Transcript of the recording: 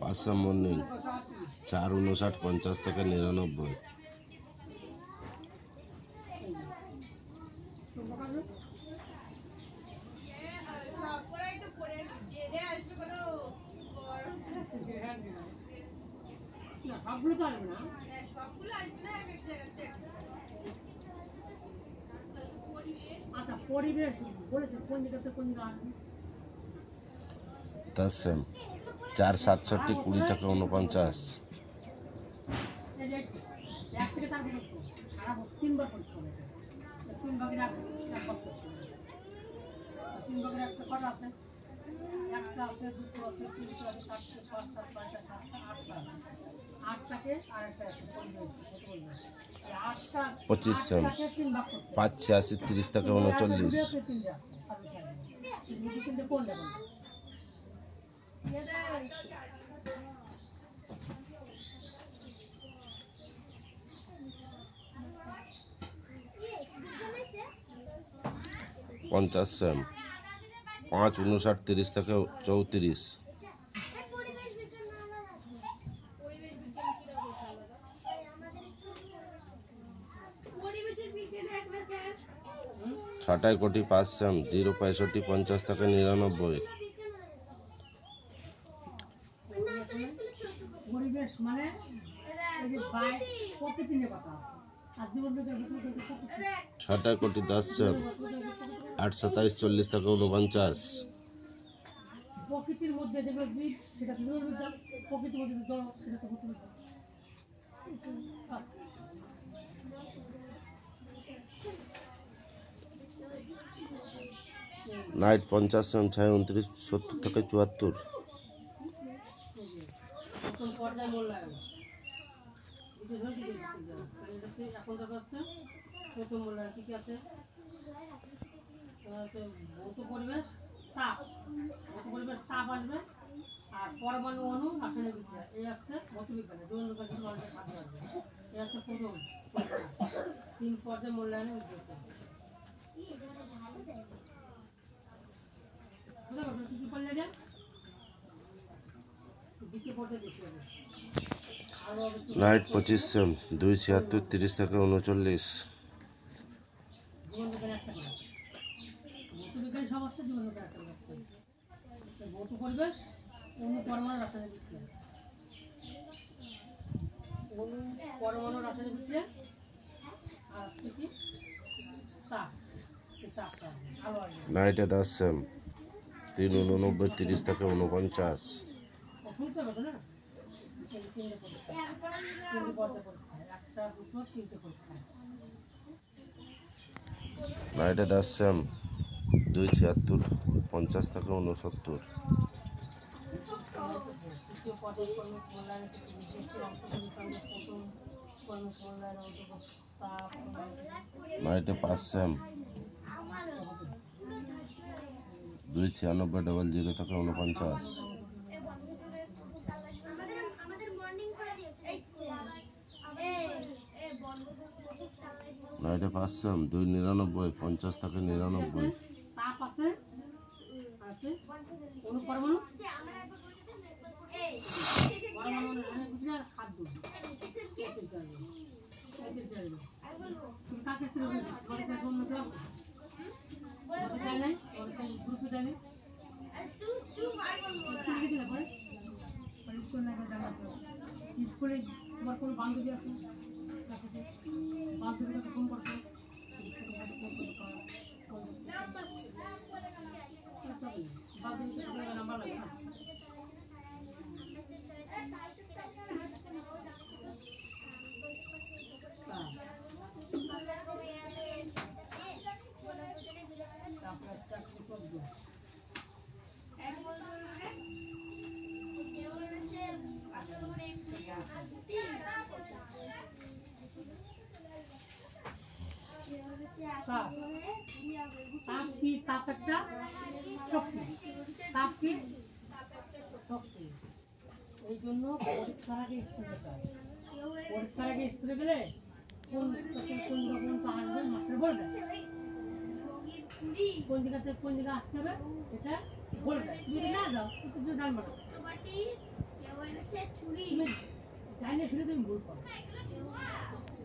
পাঁচশো মর্নিং 4:59 50 থেকে 99। পরিবেশ বলেছে কোন জায়গাতে কোন গান 10 সেম 4:67 20 থেকে 49। এক থেকে তার খারাপ 3 বার করতে হবে। 3 ভাগের এক ভাগ করতে হবে। 3 ভাগের একটা কত আছে? একটা আছে, দুটো আছে, তিনটা আছে, চারটে, পাঁচটা, ছয়টা, সাতটা, আটটা। আটটাকে আর একটা আছে পরিবেশ কত বলবে? 25 সেম 5:86 30 থেকে 39। পঞ্চাশ সেম 5:59 30 থেকে 34। ছাটাই কোটি 5 সেম 0:65 50 থেকে 99। পরিবেশ মানে প্রকৃতি নিয়ে কথা। ছাটাই কোটি 10 সেম 8:27 40 থেকে 49। প্রকৃতির মধ্যে যেগুলো জীব সেটা প্রকৃতির মধ্যে সেটা তো হতে নাইট 50 সেম 29 70 থেকে 74। পরিবেশ তাপ আসবে আর পরমাণু অণু রাসায়নিক বিক্রিয়া এই একটা ভৌতবিজ্ঞানে এই একটা প্রথম 3 পর্যায়ে মূল্যায়নের উদ্দেশ্য। নাইট 25 সেম 2:76 30 থেকে 39। ভৌতবিজ্ঞান সমস্যা জীবন একটা ভৌত পরিবেশ অণু পরমাণু রাসায়নিক বিক্রিয়া অণু পরমাণু রাসায়নিক বিক্রিয়া আর কি তাপ আলো আসবে। নাইটে 10 সেম 3:89 30 থেকে 49। নাইটে 10 সেম 2:76 50 থেকে 69। নাইটে 5 সেম 2:96 00 থেকে 49। নাইটে 5 সেম 2:99 50 থেকে 99। তাপ আছে অণু পরমাণু খাদ্য স্কুলে তোমার কোনো বান্ধবী আছে বান্ধবীরা ফোন করছো নাম্বার লাগে না তাপ কি তাপ একটা শক্তি তাপ কি শক্তি এই জন্য পরীক্ষার আগে স্কুলে যায় পরীক্ষার আগে স্কুলে গেলে কোন রকম তো আসবে মাস্টার বলবে কোন জায়গাতে কোন জায়গায় আসতে হবে এটা বলবে তুমি না যাও তুমি জানবে না তুমি জানিয়ে শুনে তুমি ভুল করো।